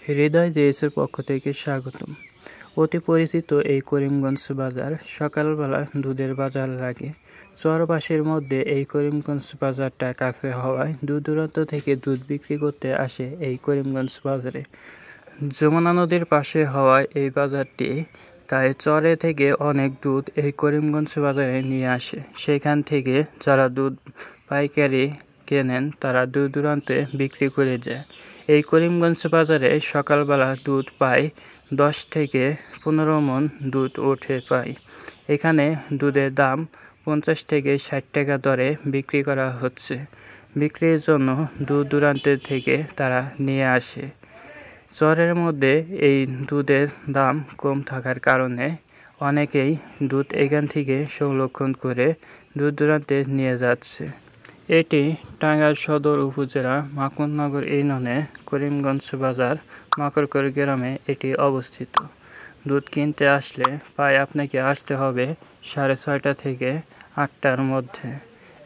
হৃদয় জেএসের পক্ষ থেকে স্বাগতম। অতি পরিচিত এই করিমগঞ্জ বাজার সকালবেলা দুধের বাজার লাগে। চরবাসীর মধ্যে এই করিমগঞ্জ বাজারটা কাছে হওয়ায় দূর দূরান্ত থেকে দুধ বিক্রি করতে আসে এই করিমগঞ্জ বাজারে। যমুনা নদীর পাশে হওয়ায় এই বাজারটি তাই চরে থেকে অনেক দুধ এই করিমগঞ্জ বাজারে নিয়ে আসে। সেখান থেকে যারা দুধ পাইকারি কেনেন তারা দূর দূরান্তে বিক্রি করে যায়। এই করিমগঞ্জ বাজারে সকালবেলা দুধ পাই 10 থেকে 15 মণ দুধ ওঠে পাই। এখানে দুধের দাম 50 থেকে 60 টাকা দরে বিক্রি করা হচ্ছে। বিক্রির জন্য দূর দূরান্তের থেকে তারা নিয়ে আসে। চরের মধ্যে এই দুধের দাম কম থাকার কারণে অনেকেই দুধ এখান থেকে সংরক্ষণ করে দূর দূরান্তে নিয়ে যাচ্ছে। এটি টাঙ্গাইল সদর উপজেলা মাকুননগর ইউনিয়নে করিমগঞ্জ বাজার মাকড়কর গ্রামে এটি অবস্থিত। দুধ কিনতে আসলে প্রায় আপনাকে আসতে হবে 6:30 থেকে 8টার মধ্যে।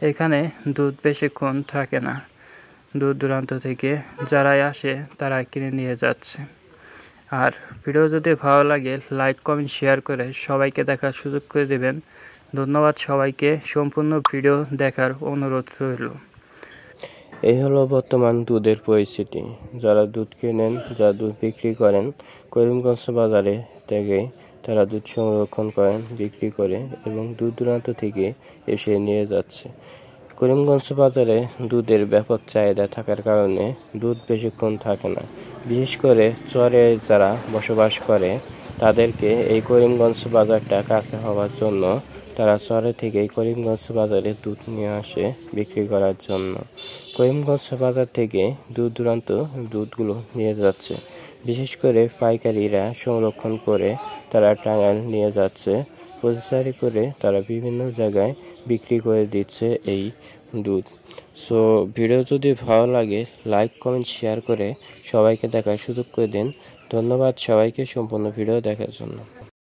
এখানে দুধ বেশিক্ষণ থাকে না। দূর দূরান্ত থেকে যারাই আসে তারা কিনে নিয়ে যাচ্ছে। আর ভিডিও যদি ভালো লাগে লাইক কমেন্ট শেয়ার করে সবাইকে দেখার সুযোগ করে দেবেন। ধন্যবাদ সবাইকে। সম্পূর্ণ ভিডিও দেখার অনুরোধ রইল। এই হলো বর্তমান দুধের পরিস্থিতি। যারা দুধ কেনেন, যারা দুধ বিক্রি করেন করিমগঞ্জ বাজারে থেকে তারা দুধ সংরক্ষণ করেন, বিক্রি করে এবং দূর দূরান্ত থেকে এসে নিয়ে যাচ্ছে। করিমগঞ্জ বাজারে দুধের ব্যাপক চাহিদা থাকার কারণে দুধ বেশিক্ষণ থাকে না। বিশেষ করে চরে যারা বসবাস করে তাদেরকে এই করিমগঞ্জ বাজারটা কাছে হওয়ার জন্য তারা চরে থেকে করিমগঞ্জ বাজারে দুধ নিয়ে আসে বিক্রি করার জন্য। করিমগঞ্জ বাজার থেকে দূর দূরান্ত দুধগুলো নিয়ে যাচ্ছে। বিশেষ করে পাইকারিরা সংরক্ষণ করে তারা টাঙ্গাইল নিয়ে যাচ্ছে। প্রসেসারি করে তারা বিভিন্ন জায়গায় বিক্রি করে দিচ্ছে এই দুধ। সো ভিডিও যদি ভালো লাগে লাইক কমেন্ট শেয়ার করে সবাইকে দেখার সুযোগ করে দিন। ধন্যবাদ সবাইকে সম্পূর্ণ ভিডিও দেখার জন্য।